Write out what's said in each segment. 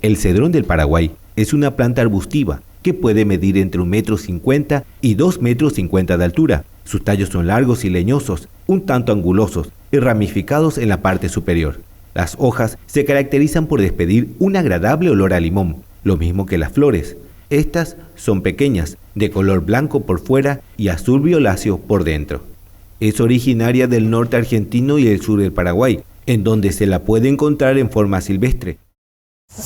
El cedrón del Paraguay es una planta arbustiva que puede medir entre 1,50 m y 2,50 m de altura. Sus tallos son largos y leñosos, un tanto angulosos y ramificados en la parte superior. Las hojas se caracterizan por despedir un agradable olor a limón, lo mismo que las flores. Estas son pequeñas, de color blanco por fuera y azul violáceo por dentro. Es originaria del norte argentino y el sur del Paraguay, en donde se la puede encontrar en forma silvestre.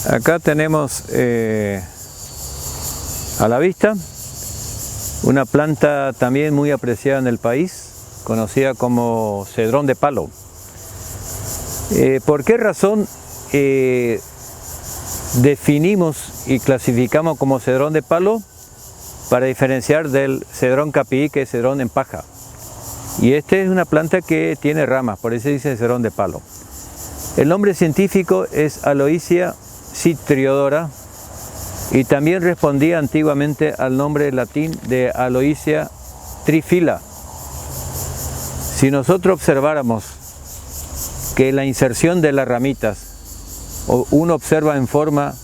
Acá tenemos a la vista una planta también muy apreciada en el país, conocida como cedrón de palo. ¿Por qué razón definimos y clasificamos como cedrón de palo? Para diferenciar del cedrón capií, que es cedrón en paja. Y esta es una planta que tiene ramas, por eso se dice cedrón de palo. El nombre científico es Aloysia citriodora y también respondía antiguamente al nombre latín de Aloysia trifila. Si nosotros observáramos que la inserción de las ramitas, uno observa en forma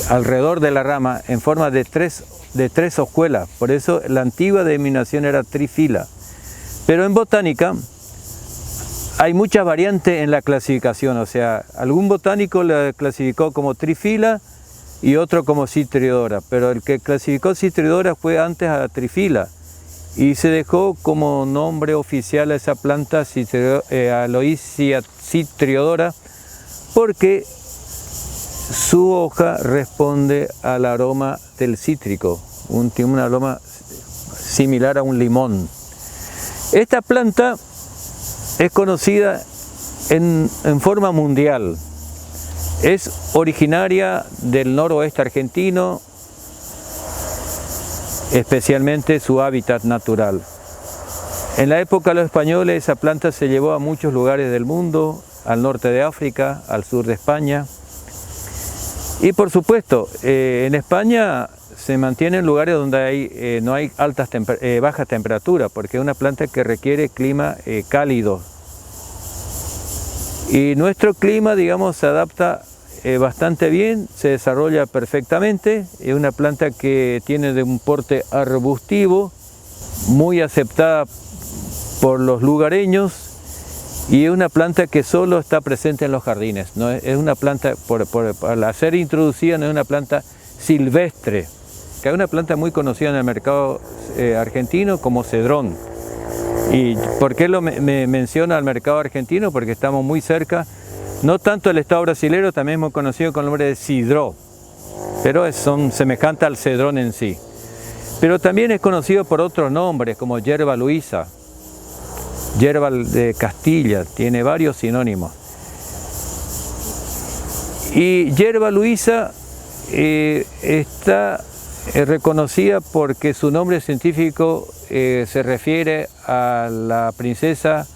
alrededor de la rama, en forma de tres hojuelas, por eso la antigua denominación era trifila. Pero en botánica hay muchas variantes en la clasificación, o sea, algún botánico la clasificó como trifila y otro como citriodora, pero el que clasificó citriodora fue antes a trifila y se dejó como nombre oficial a esa planta Aloysia citriodora porque su hoja responde al aroma del cítrico, tiene un aroma similar a un limón. Esta planta es conocida en forma mundial. Es originaria del noroeste argentino, especialmente su hábitat natural. En la época de los españoles esa planta se llevó a muchos lugares del mundo, al norte de África, al sur de España. Y por supuesto, en España se mantiene en lugares donde no hay bajas temperaturas, porque es una planta que requiere clima cálido. Y nuestro clima, digamos, se adapta bastante bien, se desarrolla perfectamente. Es una planta que tiene de un porte arbustivo, muy aceptada por los lugareños, y es una planta que solo está presente en los jardines. No es una planta, al ser introducida, no es una planta silvestre, que es una planta muy conocida en el mercado argentino como cedrón. ¿Y por qué me menciona al mercado argentino? Porque estamos muy cerca, no tanto el estado brasilero, también hemos conocido con el nombre de cidró, pero son semejantes al cedrón en sí. Pero también es conocido por otros nombres, como yerba luisa, yerba de Castilla, tiene varios sinónimos. Y yerba luisa está reconocida porque su nombre científico se refiere a la princesa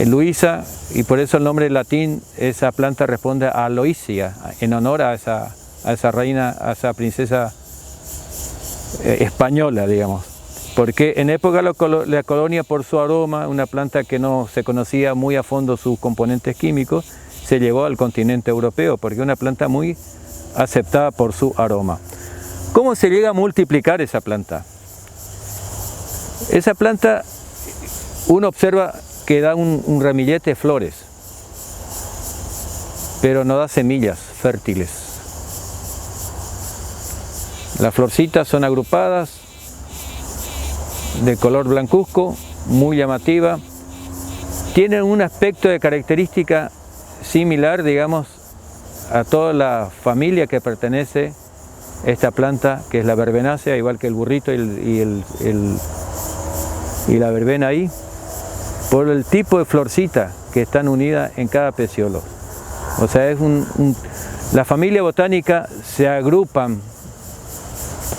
Luisa, y por eso el nombre latín, esa planta responde a Aloysia, en honor a esa reina, a esa princesa española, digamos. Porque en época de la colonia, por su aroma, una planta que no se conocía muy a fondo sus componentes químicos, se llevó al continente europeo, porque es una planta muy aceptada por su aroma. ¿Cómo se llega a multiplicar esa planta? Esa planta, uno observa que da un ramillete de flores, pero no da semillas fértiles. Las florcitas son agrupadas, de color blancuzco, muy llamativa. Tienen un aspecto de característica similar, digamos, a toda la familia que pertenece a esta planta, que es la verbenácea, igual que el burrito y la verbena ahí, por el tipo de florcita que están unidas en cada peciolo. O sea, la familia botánica se agrupan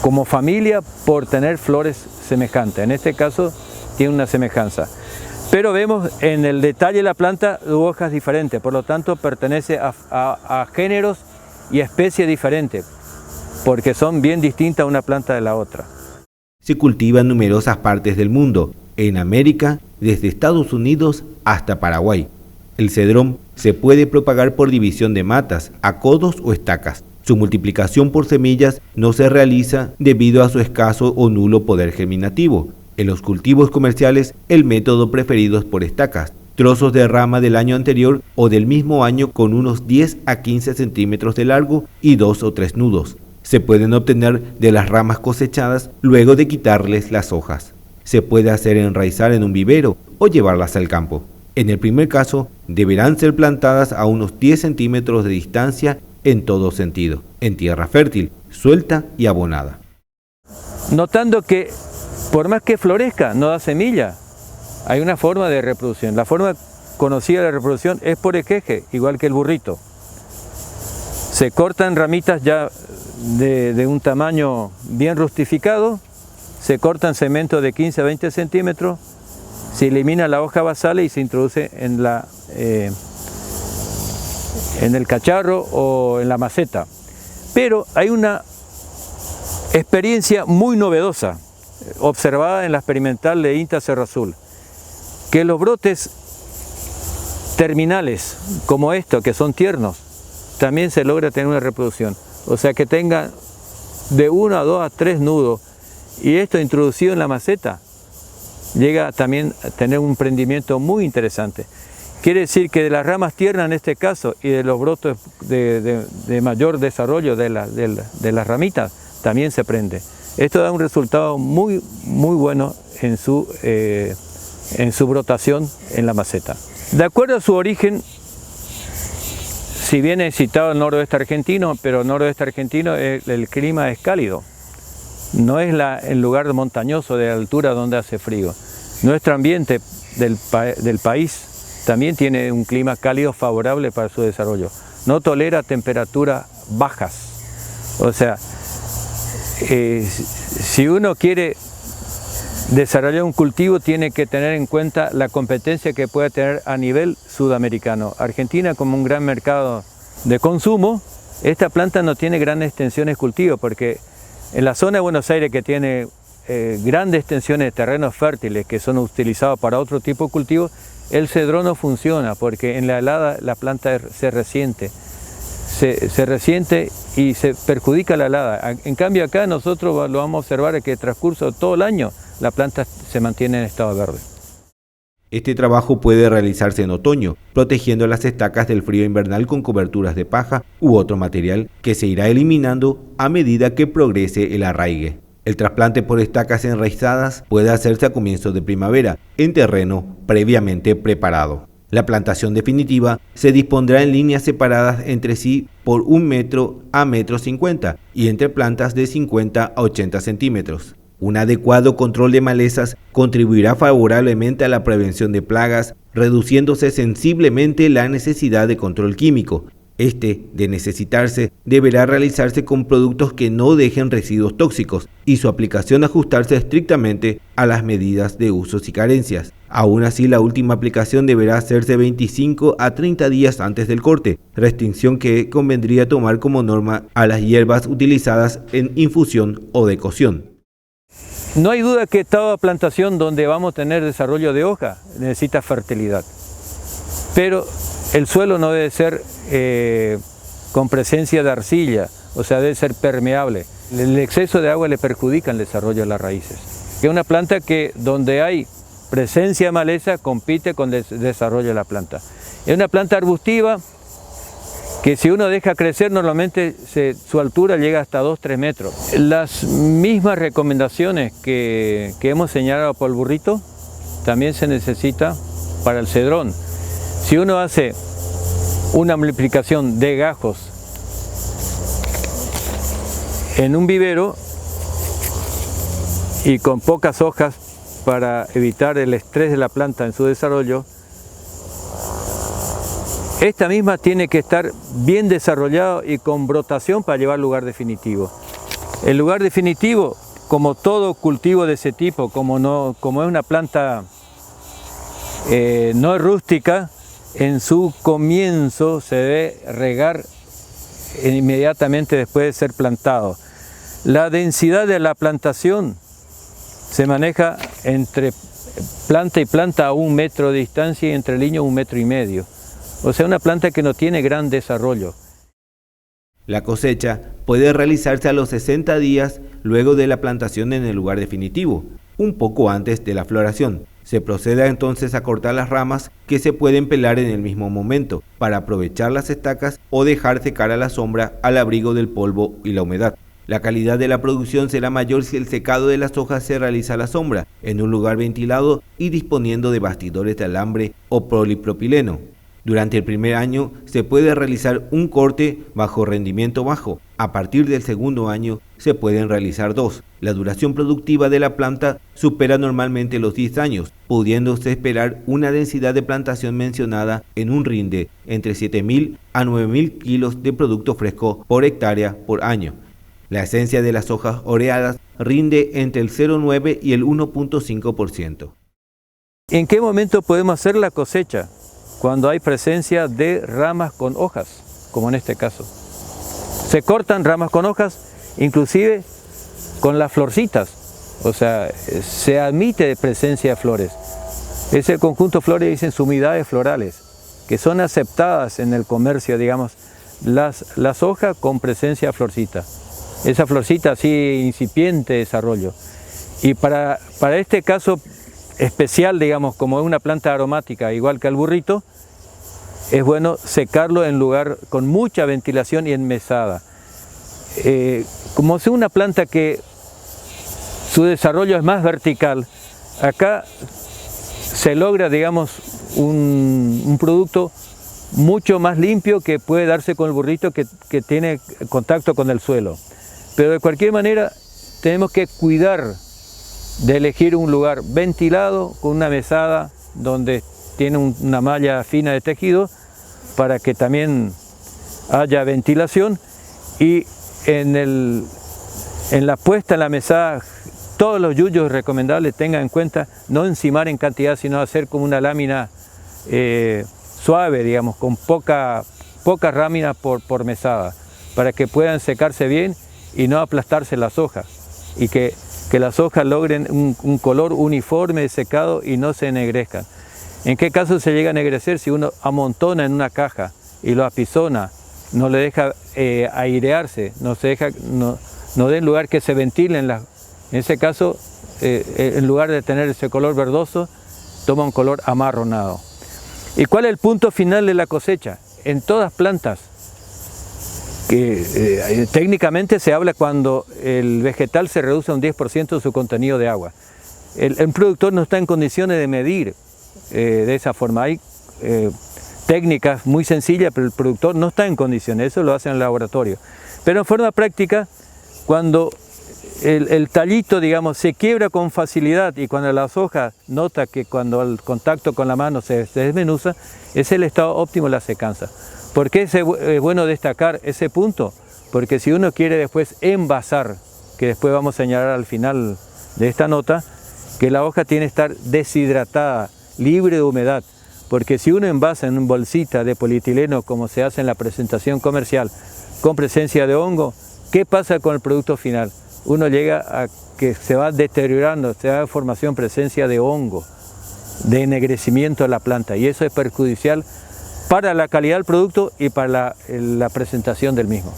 como familia por tener flores semejantes. En este caso tiene una semejanza. Pero vemos en el detalle de la planta hojas diferentes, por lo tanto pertenece a géneros y especies diferentes, porque son bien distintas una planta de la otra. Se cultiva en numerosas partes del mundo, en América, desde Estados Unidos hasta Paraguay. El cedrón se puede propagar por división de matas, a codos o estacas. Su multiplicación por semillas no se realiza debido a su escaso o nulo poder germinativo. En los cultivos comerciales, el método preferido es por estacas, trozos de rama del año anterior o del mismo año con unos 10 a 15 centímetros de largo y 2 o 3 nudos. Se pueden obtener de las ramas cosechadas luego de quitarles las hojas. Se puede hacer enraizar en un vivero o llevarlas al campo. En el primer caso, deberán ser plantadas a unos 10 centímetros de distancia en todo sentido, en tierra fértil, suelta y abonada. Notando que por más que florezca, no da semilla, hay una forma de reproducción. La forma conocida de reproducción es por esqueje, igual que el burrito. Se cortan ramitas ya de un tamaño bien rustificado, se cortan segmentos de 15 a 20 centímetros, se elimina la hoja basal y se introduce en el cacharro o en la maceta. Pero hay una experiencia muy novedosa, observada en la experimental de INTA Cerro Azul, que los brotes terminales, como estos, que son tiernos, también se logra tener una reproducción. O sea, que tengan de 1 a 2 a 3 nudos, y esto introducido en la maceta, llega también a tener un prendimiento muy interesante. Quiere decir que de las ramas tiernas en este caso y de los brotes de mayor desarrollo de las ramitas, también se prende. Esto da un resultado muy bueno en su brotación en la maceta. De acuerdo a su origen, si bien he citado el noroeste argentino, pero el noroeste argentino el clima es cálido. No es el lugar montañoso de altura donde hace frío. Nuestro ambiente del país también tiene un clima cálido favorable para su desarrollo. No tolera temperaturas bajas. O sea, si uno quiere desarrollar un cultivo, tiene que tener en cuenta la competencia que puede tener a nivel sudamericano. Argentina, como un gran mercado de consumo, esta planta no tiene grandes extensiones de cultivo, porque en la zona de Buenos Aires, que tiene grandes extensiones de terrenos fértiles que son utilizados para otro tipo de cultivos, el cedrón no funciona, porque en la helada la planta se resiente y se perjudica la helada. En cambio acá nosotros lo vamos a observar que el transcurso de todo el año la planta se mantiene en estado verde. Este trabajo puede realizarse en otoño, protegiendo las estacas del frío invernal con coberturas de paja u otro material que se irá eliminando a medida que progrese el arraigue. El trasplante por estacas enraizadas puede hacerse a comienzos de primavera, en terreno previamente preparado. La plantación definitiva se dispondrá en líneas separadas entre sí por 1 metro a 1,50 m y entre plantas de 50 a 80 centímetros. Un adecuado control de malezas contribuirá favorablemente a la prevención de plagas, reduciéndose sensiblemente la necesidad de control químico. Este, de necesitarse, deberá realizarse con productos que no dejen residuos tóxicos y su aplicación ajustarse estrictamente a las medidas de usos y carencias. Aún así, la última aplicación deberá hacerse 25 a 30 días antes del corte, restricción que convendría tomar como norma a las hierbas utilizadas en infusión o decocción. No hay duda que toda plantación donde vamos a tener desarrollo de hoja necesita fertilidad, pero el suelo no debe ser con presencia de arcilla, o sea, debe ser permeable. El exceso de agua le perjudica el desarrollo de las raíces. Es una planta que donde hay presencia de maleza compite con el desarrollo de la planta. Es una planta arbustiva que si uno deja crecer normalmente su altura llega hasta 2-3 metros. Las mismas recomendaciones que hemos señalado por el burrito también se necesita para el cedrón. Si uno hace una multiplicación de gajos en un vivero y con pocas hojas para evitar el estrés de la planta en su desarrollo, esta misma tiene que estar bien desarrollada y con brotación para llevar al lugar definitivo. El lugar definitivo, como todo cultivo de ese tipo, como es una planta no rústica, en su comienzo se debe regar inmediatamente después de ser plantado. La densidad de la plantación se maneja entre planta y planta a 1 metro de distancia y entre líneas 1,5 metros. o sea, una planta que no tiene gran desarrollo. La cosecha puede realizarse a los 60 días luego de la plantación en el lugar definitivo, un poco antes de la floración. Se procede entonces a cortar las ramas que se pueden pelar en el mismo momento para aprovechar las estacas o dejar secar a la sombra al abrigo del polvo y la humedad. La calidad de la producción será mayor si el secado de las hojas se realiza a la sombra, en un lugar ventilado y disponiendo de bastidores de alambre o polipropileno. Durante el primer año se puede realizar un corte bajo rendimiento bajo. A partir del segundo año se pueden realizar 2. La duración productiva de la planta supera normalmente los 10 años, pudiéndose esperar una densidad de plantación mencionada en un rinde entre 7.000 a 9.000 kilos de producto fresco por hectárea por año. La esencia de las hojas oreadas rinde entre el 0,9 y el 1,5%. ¿En qué momento podemos hacer la cosecha? Cuando hay presencia de ramas con hojas, como en este caso. Se cortan ramas con hojas, inclusive con las florcitas, o sea, se admite presencia de flores. Es el conjunto flores, dicen sumidades florales, que son aceptadas en el comercio, digamos, las hojas con presencia de florcita. Esa florcita así incipiente desarrollo. Y para este caso especial, digamos, como es una planta aromática, igual que el burrito, es bueno secarlo en lugar con mucha ventilación y enmesada. Como es una planta que su desarrollo es más vertical, acá se logra, digamos, un producto mucho más limpio que puede darse con el burrito que tiene contacto con el suelo. Pero de cualquier manera tenemos que cuidar de elegir un lugar ventilado con una mesada donde tiene una malla fina de tejido para que también haya ventilación, y en la puesta en la mesada todos los yuyos recomendables tengan en cuenta no encimar en cantidad, sino hacer como una lámina suave, digamos, con poca lámina por mesada, para que puedan secarse bien y no aplastarse las hojas, y que las hojas logren un color uniforme de secado y no se ennegrezcan. ¿En qué caso se llega a ennegrecer? Si uno amontona en una caja y lo apisona, no le deja airearse, no den lugar que se ventilen. En ese caso, en lugar de tener ese color verdoso, toma un color amarronado. ¿Y cuál es el punto final de la cosecha? En todas plantas, que técnicamente se habla cuando el vegetal se reduce a un 10% de su contenido de agua. El productor no está en condiciones de medir de esa forma. Hay técnicas muy sencillas, pero el productor no está en condiciones, eso lo hace en el laboratorio. Pero en forma práctica, cuando el tallito, digamos, se quiebra con facilidad y cuando las hojas nota que cuando el contacto con la mano se desmenuza, es el estado óptimo de la secanza. ¿Por qué es bueno destacar ese punto? Porque si uno quiere después envasar, que después vamos a señalar al final de esta nota, que la hoja tiene que estar deshidratada, libre de humedad, porque si uno envasa en una bolsita de polietileno, como se hace en la presentación comercial, con presencia de hongo, ¿qué pasa con el producto final? Uno llega a que se va deteriorando, se da formación, presencia de hongo, de ennegrecimiento de la planta, y eso es perjudicial para la calidad del producto y para la presentación del mismo.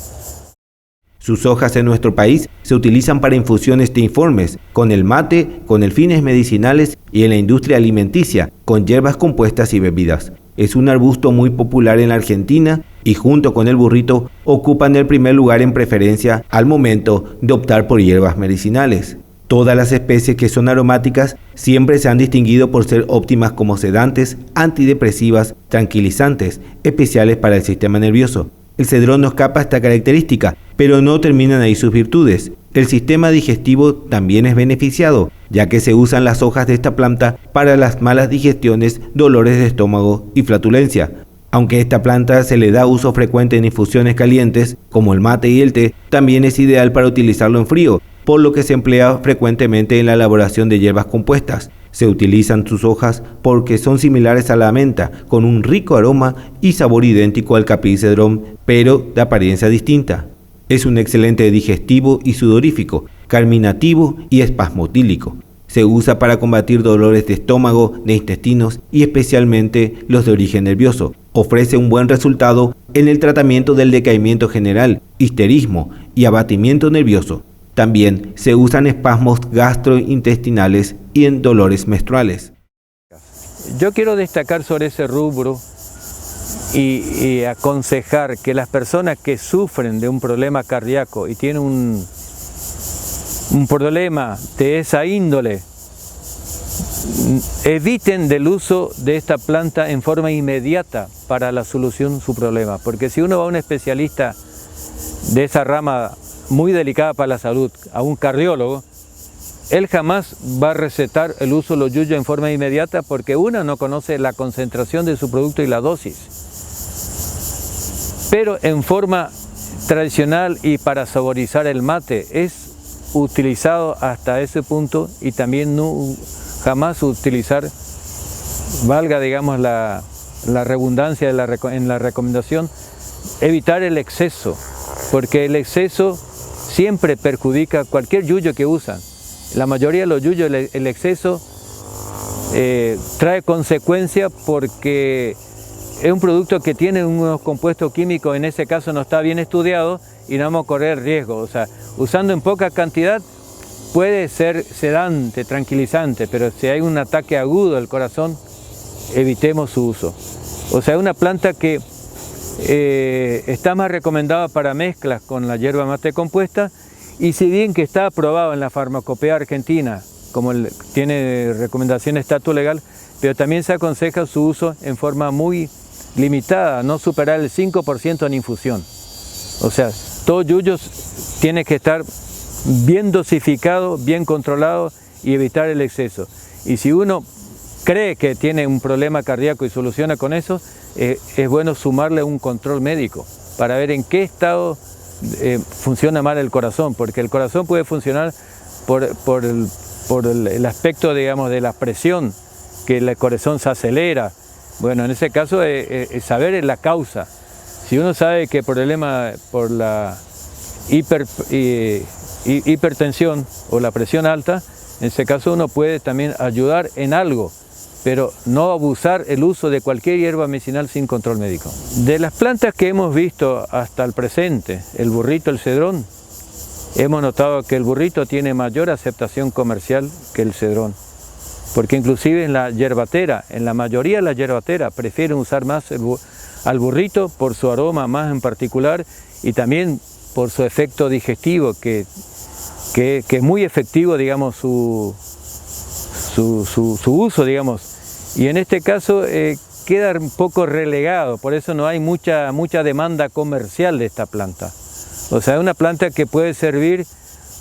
Sus hojas en nuestro país se utilizan para infusiones de informes, con el mate, con el fines medicinales y en la industria alimenticia, con hierbas compuestas y bebidas. Es un arbusto muy popular en la Argentina y junto con el burrito ocupan el primer lugar en preferencia al momento de optar por hierbas medicinales. Todas las especies que son aromáticas siempre se han distinguido por ser óptimas como sedantes, antidepresivas, tranquilizantes, especiales para el sistema nervioso. El cedrón no escapa a esta característica, pero no terminan ahí sus virtudes. El sistema digestivo también es beneficiado, ya que se usan las hojas de esta planta para las malas digestiones, dolores de estómago y flatulencia. Aunque esta planta se le da uso frecuente en infusiones calientes, como el mate y el té, también es ideal para utilizarlo en frío, por lo que se emplea frecuentemente en la elaboración de hierbas compuestas. Se utilizan sus hojas porque son similares a la menta, con un rico aroma y sabor idéntico al capicedrón, pero de apariencia distinta. Es un excelente digestivo y sudorífico, carminativo y espasmotílico. Se usa para combatir dolores de estómago, de intestinos y especialmente los de origen nervioso. Ofrece un buen resultado en el tratamiento del decaimiento general, histerismo y abatimiento nervioso. También se usan espasmos gastrointestinales y en dolores menstruales. Yo quiero destacar sobre ese rubro y aconsejar que las personas que sufren de un problema cardíaco y tienen un problema de esa índole, eviten del uso de esta planta en forma inmediata para la solución de su problema, porque si uno va a un especialista de esa rama muy delicada para la salud, a un cardiólogo, él jamás va a recetar el uso de los yuyos en forma inmediata porque uno no conoce la concentración de su producto y la dosis. Pero en forma tradicional y para saborizar el mate es utilizado hasta ese punto, y también no jamás utilizar, valga digamos la redundancia en la recomendación, evitar el exceso, porque el exceso siempre perjudica cualquier yuyo que usan. La mayoría de los yuyos el exceso trae consecuencias porque es un producto que tiene unos compuestos químicos, en ese caso no está bien estudiado y no vamos a correr riesgo. O sea, usando en poca cantidad puede ser sedante, tranquilizante, pero si hay un ataque agudo del corazón, evitemos su uso. O sea, es una planta que está más recomendada para mezclas con la yerba mate compuesta, y si bien que está aprobado en la farmacopea argentina, como tiene recomendación estatus legal, pero también se aconseja su uso en forma muy limitada, no superar el 5% en infusión. O sea, todo yuyo tiene que estar bien dosificado, bien controlado y evitar el exceso. Y si uno cree que tiene un problema cardíaco y soluciona con eso, es bueno sumarle un control médico para ver en qué estado funciona mal el corazón, porque el corazón puede funcionar por el aspecto, digamos, de la presión, que el corazón se acelera. Bueno, en ese caso saber la causa. Si uno sabe que el problema por la hipertensión o la presión alta, en ese caso uno puede también ayudar en algo, pero no abusar el uso de cualquier hierba medicinal sin control médico. De las plantas que hemos visto hasta el presente, el burrito, el cedrón, hemos notado que el burrito tiene mayor aceptación comercial que el cedrón, porque inclusive en la yerbatera, en la mayoría de la yerbatera, prefieren usar más al burrito por su aroma más en particular y también por su efecto digestivo, que es muy efectivo, digamos, su uso, digamos. Y en este caso queda un poco relegado, por eso no hay mucha demanda comercial de esta planta. O sea, es una planta que puede servir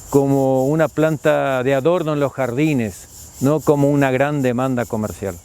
como una planta de adorno en los jardines, no como una gran demanda comercial.